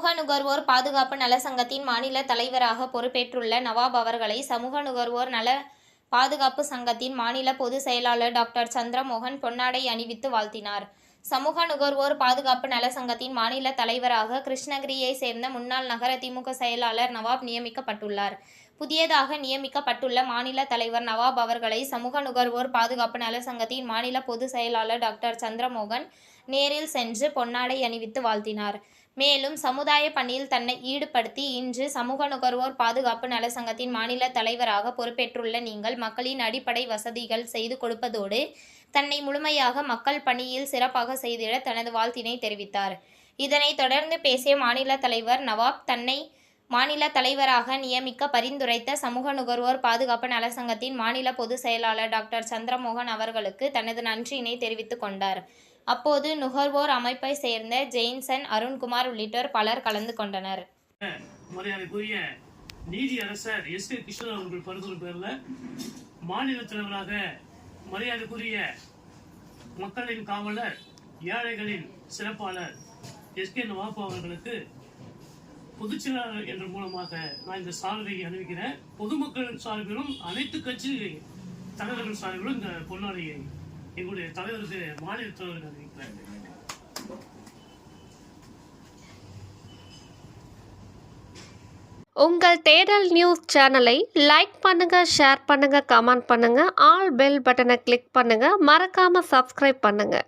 சமூக நுகர்வோர் பாதுகாப்பு நல சங்கத்தின் மாநில தலைவராக பொறுப்பேற்றுள்ள நவாப் அவர்களை சமூக நுகர்வோர் நல பாதுகாப்பு சங்கத்தின் மாநில பொதுச் செயலாளர் டாக்டர் சந்திரமோகன் பொன்னாடை அணிவித்து வாழ்த்தினார். சமூக நுகர்வோர் பாதுகாப்பு நல சங்கத்தின் மாநில தலைவராக கிருஷ்ணகிரியை சேர்ந்த முன்னாள் நகர திமுக செயலாளர் நவாப் நியமிக்கப்பட்டுள்ளார். புதியதாக நியமிக்கப்பட்டுள்ள மாநில தலைவர் நவாப் அவர்களை சமூக நுகர்வோர் பாதுகாப்பு நல சங்கத்தின் மாநில பொதுச் செயலாளர் டாக்டர் சந்திரமோகன் நேரில் சென்று பொன்னாடை அணிவித்து வாழ்த்தினார். மேலும் சமுதாய பணியில் தன்னை ஈடுபடுத்தி இன்று சமூக நுகர்வோர் பாதுகாப்பு நல சங்கத்தின் மாநில தலைவராக பொறுப்பேற்றுள்ள நீங்கள் மக்களின் அடிப்படை வசதிகள் செய்து கொடுப்பதோடு தன்னை முழுமையாக மக்கள் பணியில் சிறப்பாக செய்திட தனது வாழ்த்தினை தெரிவித்தார். இதனைத் தொடர்ந்து பேசிய மாநில தலைவர் நவாப் தன்னை மாநில தலைவராக நியமிக்க பரிந்துரைத்த சமூக நுகர்வோர் பாதுகாப்பு நல சங்கத்தின் மாநில பொதுச் செயலாளர் டாக்டர் சந்திரமோகன் அவர்களுக்கு தனது நன்றியினை தெரிவித்துக் கொண்டார். அப்போது நுகர்வோர் அமைப்பை சேர்ந்த ஜெயின்சன், அருண்குமார் உள்ளிட்டோர் பலர் கலந்து கொண்டனர். மரியாதைக்குரிய நீதி அரசர் எஸ்.கே. கிருஷ்ணன் அவர்கள் பரிந்துரை பேரில் மாநில தலைவராக மரியாதைக்குரிய மக்களின் காவலர், ஏழைகளின் சிறப்பாளர் எஸ்.கே. நவாப் அவர்களுக்கு பொதுச்செயலாளர் என்ற மூலமாக நான் இந்த சாதனையை அறிவிக்கிறேன். பொதுமக்கள் சார்பிலும் அனைத்து கட்சி தலைவர்கள் சார்பிலும் இந்த பொன்னாடையை எங்களுடைய தலைவருக்கு மாநில தலைவருக்கு அறிவிக்கிறேன். உங்கள் தேடல் நியூஸ் சேனலை லைக் பண்ணுங்க, ஷேர் பண்ணுங்க, கமெண்ட் பண்ணுங்க, ஆல் பெல் பட்டனை கிளிக் பண்ணுங்க, மறக்காம சப்ஸ்கிரைப் பண்ணுங்க.